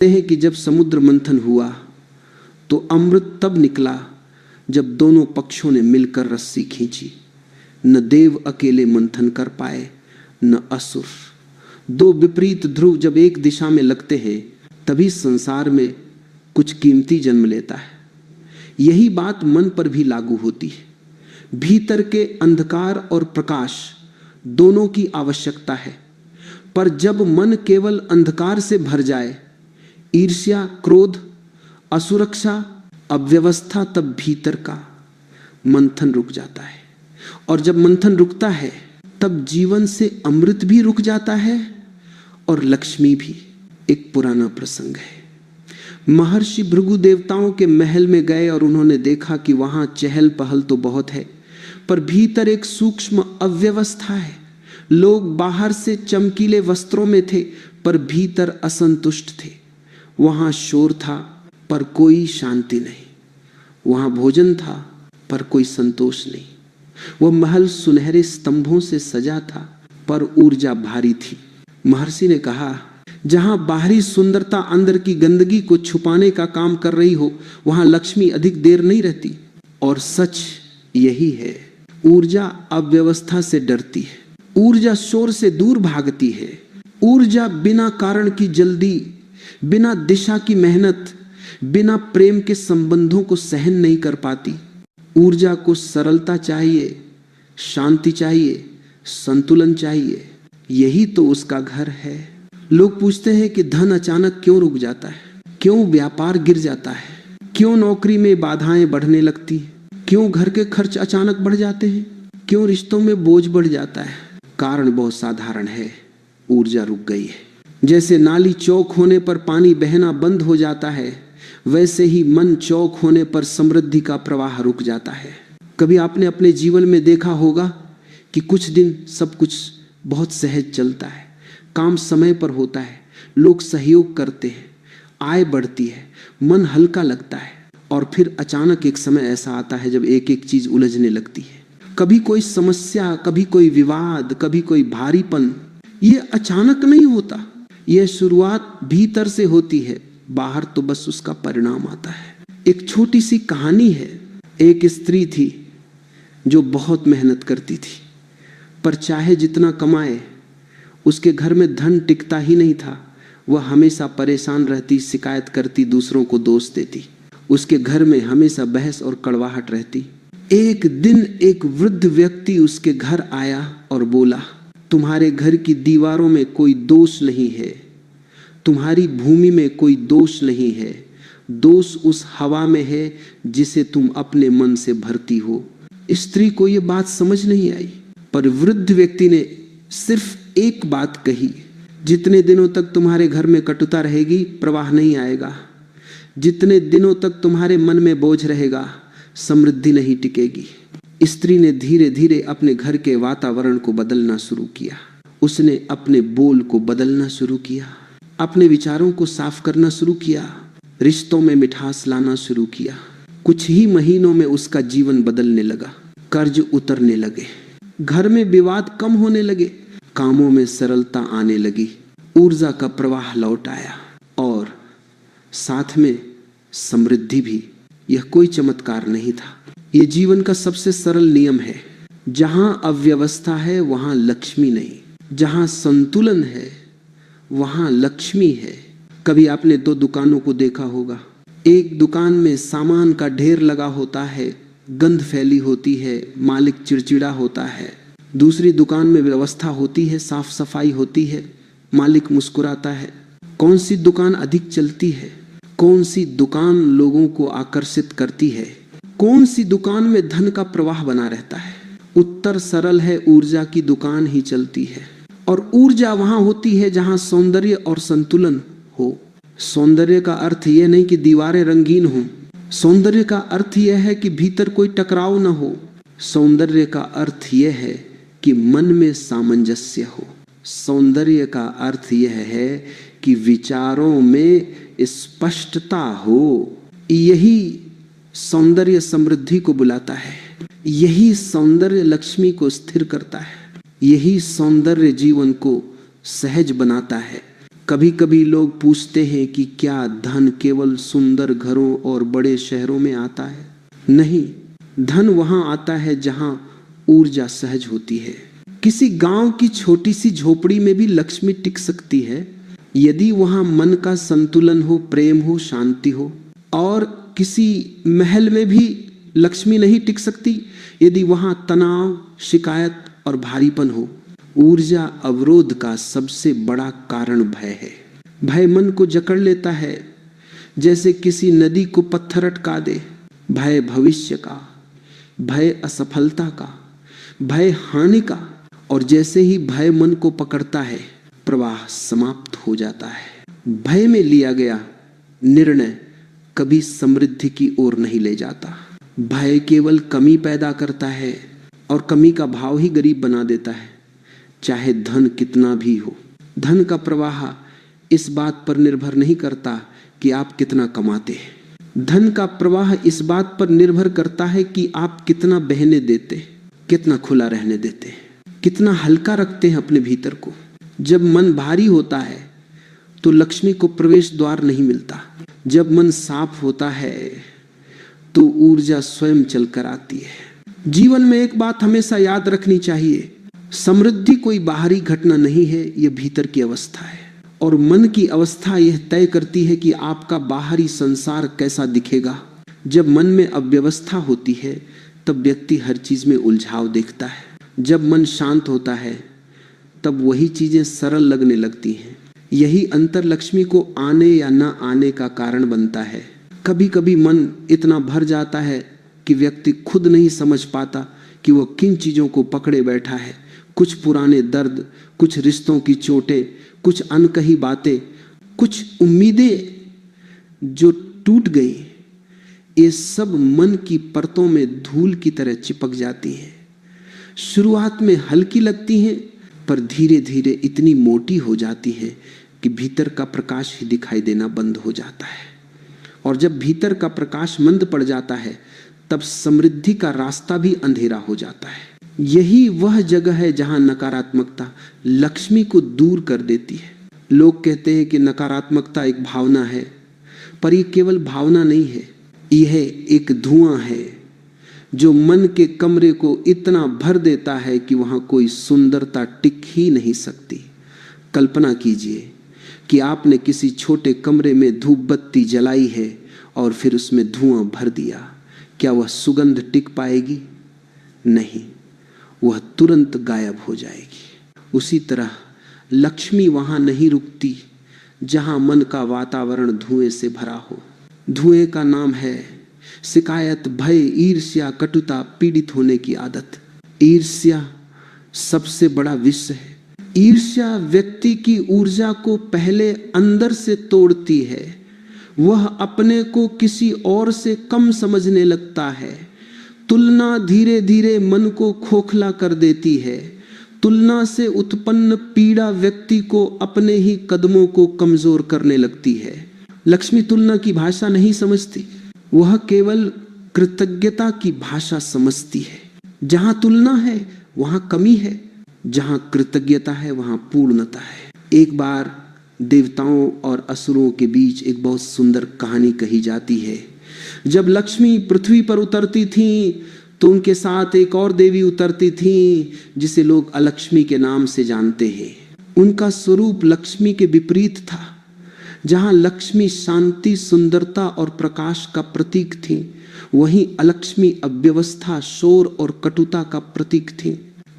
हैं कि जब समुद्र मंथन हुआ तो अमृत तब निकला जब दोनों पक्षों ने मिलकर रस्सी खींची। न देव अकेले मंथन कर पाए न असुर। दो विपरीत ध्रुव जब एक दिशा में लगते हैं तभी संसार में कुछ कीमती जन्म लेता है। यही बात मन पर भी लागू होती है। भीतर के अंधकार और प्रकाश दोनों की आवश्यकता है, पर जब मन केवल अंधकार से भर जाए, ईर्ष्या, क्रोध, असुरक्षा, अव्यवस्था, तब भीतर का मंथन रुक जाता है। और जब मंथन रुकता है तब जीवन से अमृत भी रुक जाता है और लक्ष्मी भी। एक पुराना प्रसंग है। महर्षि भृगु देवताओं के महल में गए और उन्होंने देखा कि वहां चहल पहल तो बहुत है, पर भीतर एक सूक्ष्म अव्यवस्था है। लोग बाहर से चमकीले वस्त्रों में थे पर भीतर असंतुष्ट थे। वहां शोर था पर कोई शांति नहीं। वहां भोजन था पर कोई संतोष नहीं। वह महल सुनहरे स्तंभों से सजा था पर ऊर्जा भारी थी। महर्षि ने कहा, जहां बाहरी सुंदरता अंदर की गंदगी को छुपाने का काम कर रही हो, वहां लक्ष्मी अधिक देर नहीं रहती। और सच यही है। ऊर्जा अव्यवस्था से डरती है। ऊर्जा शोर से दूर भागती है। ऊर्जा बिना कारण की जल्दी, बिना दिशा की मेहनत, बिना प्रेम के संबंधों को सहन नहीं कर पाती। ऊर्जा को सरलता चाहिए, शांति चाहिए, संतुलन चाहिए। यही तो उसका घर है। लोग पूछते हैं कि धन अचानक क्यों रुक जाता है, क्यों व्यापार गिर जाता है, क्यों नौकरी में बाधाएं बढ़ने लगती, क्यों घर के खर्च अचानक बढ़ जाते हैं, क्यों रिश्तों में बोझ बढ़ जाता है। कारण बहुत साधारण है, ऊर्जा रुक गई है। जैसे नाली चौक होने पर पानी बहना बंद हो जाता है, वैसे ही मन चौक होने पर समृद्धि का प्रवाह रुक जाता है। कभी आपने अपने जीवन में देखा होगा कि कुछ दिन सब कुछ बहुत सहज चलता है, काम समय पर होता है, लोग सहयोग करते हैं, आय बढ़ती है, मन हल्का लगता है, और फिर अचानक एक समय ऐसा आता है जब एक एक चीज उलझने लगती है। कभी कोई समस्या, कभी कोई विवाद, कभी कोई भारीपन। ये अचानक नहीं होता, यह शुरुआत भीतर से होती है, बाहर तो बस उसका परिणाम आता है। एक छोटी सी कहानी है। एक स्त्री थी जो बहुत मेहनत करती थी, पर चाहे जितना कमाए उसके घर में धन टिकता ही नहीं था। वह हमेशा परेशान रहती, शिकायत करती, दूसरों को दोष देती। उसके घर में हमेशा बहस और कड़वाहट रहती। एक दिन एक वृद्ध व्यक्ति उसके घर आया और बोला, तुम्हारे घर की दीवारों में कोई दोष नहीं है, तुम्हारी भूमि में कोई दोष नहीं है, दोष उस हवा में है जिसे तुम अपने मन से भरती हो। स्त्री को यह बात समझ नहीं आई, पर वृद्ध व्यक्ति ने सिर्फ एक बात कही, जितने दिनों तक तुम्हारे घर में कटुता रहेगी प्रवाह नहीं आएगा, जितने दिनों तक तुम्हारे मन में बोझ रहेगा समृद्धि नहीं टिकेगी। स्त्री ने धीरे धीरे अपने घर के वातावरण को बदलना शुरू किया। उसने अपने बोल को बदलना शुरू किया, अपने विचारों को साफ करना शुरू किया, रिश्तों में मिठास लाना शुरू किया। कुछ ही महीनों में उसका जीवन बदलने लगा। कर्ज उतरने लगे, घर में विवाद कम होने लगे, कामों में सरलता आने लगी, ऊर्जा का प्रवाह लौट आया और साथ में समृद्धि भी। यह कोई चमत्कार नहीं था, यह जीवन का सबसे सरल नियम है। जहां अव्यवस्था है वहां लक्ष्मी नहीं, जहां संतुलन है वहां लक्ष्मी है। कभी आपने दो दुकानों को देखा होगा। एक दुकान में सामान का ढेर लगा होता है, गंध फैली होती है, मालिक चिड़चिड़ा होता है। दूसरी दुकान में व्यवस्था होती है, साफ सफाई होती है, मालिक मुस्कुराता है। कौन सी दुकान अधिक चलती है? कौन सी दुकान लोगों को आकर्षित करती है? कौन सी दुकान में धन का प्रवाह बना रहता है? उत्तर सरल है, ऊर्जा की दुकान ही चलती है। और ऊर्जा वहां होती है जहां सौंदर्य और संतुलन हो। सौंदर्य का अर्थ यह नहीं कि दीवारें रंगीन हों, सौंदर्य का अर्थ यह है कि भीतर कोई टकराव न हो। सौंदर्य का अर्थ यह है कि मन में सामंजस्य हो। सौंदर्य का अर्थ यह है कि विचारों में स्पष्टता हो। यही सौंदर्य समृद्धि को बुलाता है, यही सौंदर्य लक्ष्मी को स्थिर करता है, यही सौंदर्य जीवन को सहज बनाता है। कभी कभी लोग पूछते हैं कि क्या धन केवल सुंदर घरों और बड़े शहरों में आता है? नहीं, धन वहां आता है जहां ऊर्जा सहज होती है। किसी गांव की छोटी सी झोपड़ी में भी लक्ष्मी टिक सकती है यदि वहां मन का संतुलन हो, प्रेम हो, शांति हो। और किसी महल में भी लक्ष्मी नहीं टिक सकती यदि वहां तनाव, शिकायत और भारीपन हो। ऊर्जा अवरोध का सबसे बड़ा कारण भय है। भय मन को जकड़ लेता है जैसे किसी नदी को पत्थर अटका दे। भय भविष्य का, भय असफलता का, भय हानि का। और जैसे ही भय मन को पकड़ता है, प्रवाह समाप्त हो जाता है। भय में लिया गया निर्णय कभी समृद्धि की ओर नहीं ले जाता। भय केवल कमी पैदा करता है और कमी का भाव ही गरीब बना देता है, चाहे धन कितना भी हो। धन का प्रवाह इस बात पर निर्भर नहीं करता कि आप कितना कमाते हैं। धन का प्रवाह इस बात पर निर्भर करता है कि आप कितना बहने देते, कितना खुला रहने देते, कितना हल्का रखते हैं अपने भीतर को। जब मन भारी होता है तो लक्ष्मी को प्रवेश द्वार नहीं मिलता। जब मन साफ होता है तो ऊर्जा स्वयं चलकर आती है। जीवन में एक बात हमेशा याद रखनी चाहिए, समृद्धि कोई बाहरी घटना नहीं है, यह भीतर की अवस्था है। और मन की अवस्था यह तय करती है कि आपका बाहरी संसार कैसा दिखेगा। जब मन में अव्यवस्था होती है तब व्यक्ति हर चीज में उलझाव देखता है। जब मन शांत होता है तब वही चीजें सरल लगने लगती हैं। यही अंतर लक्ष्मी को आने या न आने का कारण बनता है। कभी कभी मन इतना भर जाता है कि व्यक्ति खुद नहीं समझ पाता कि वह किन चीजों को पकड़े बैठा है। कुछ पुराने दर्द, कुछ रिश्तों की चोटें, कुछ अनकही बातें, कुछ उम्मीदें जो टूट गई, ये सब मन की परतों में धूल की तरह चिपक जाती हैं। शुरुआत में हल्की लगती हैं पर धीरे धीरे इतनी मोटी हो जाती हैं कि भीतर का प्रकाश ही दिखाई देना बंद हो जाता है। और जब भीतर का प्रकाश मंद पड़ जाता है तब समृद्धि का रास्ता भी अंधेरा हो जाता है। यही वह जगह है जहां नकारात्मकता लक्ष्मी को दूर कर देती है। लोग कहते हैं कि नकारात्मकता एक भावना है, पर यह केवल भावना नहीं है, यह एक धुआं है जो मन के कमरे को इतना भर देता है कि वहां कोई सुंदरता टिक ही नहीं सकती। कल्पना कीजिए कि आपने किसी छोटे कमरे में धूप बत्ती जलाई है और फिर उसमें धुआं भर दिया। क्या वह सुगंध टिक पाएगी? नहीं, वह तुरंत गायब हो जाएगी। उसी तरह लक्ष्मी वहां नहीं रुकती जहां मन का वातावरण धुएं से भरा हो। धुएं का नाम है शिकायत, भय, ईर्ष्या, कटुता, पीड़ित होने की आदत। ईर्ष्या सबसे बड़ा विष है। ईर्ष्या व्यक्ति की ऊर्जा को पहले अंदर से तोड़ती है। वह अपने को किसी और से कम समझने लगता है। तुलना धीरे धीरे मन को खोखला कर देती है। तुलना से उत्पन्न पीड़ा व्यक्ति को अपने ही कदमों को कमजोर करने लगती है। लक्ष्मी तुलना की भाषा नहीं समझती, वह केवल कृतज्ञता की भाषा समझती है। जहां तुलना है वहां कमी है, जहां कृतज्ञता है वहां पूर्णता है। एक बार देवताओं और असुरों के बीच एक बहुत सुंदर कहानी कही जाती है। जब लक्ष्मी पृथ्वी पर उतरती थीं तो उनके साथ एक और देवी उतरती थीं जिसे लोग अलक्ष्मी के नाम से जानते हैं। उनका स्वरूप लक्ष्मी के विपरीत था। जहां लक्ष्मी शांति, सुंदरता और प्रकाश का प्रतीक थी, वहीं अलक्ष्मी अव्यवस्था, शोर और कटुता का प्रतीक थी।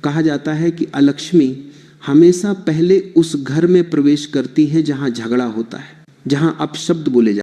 कहा जाता है कि अलक्ष्मी हमेशा पहले उस घर में प्रवेश करती है जहां झगड़ा होता है, जहां अपशब्द बोले जाते हैं।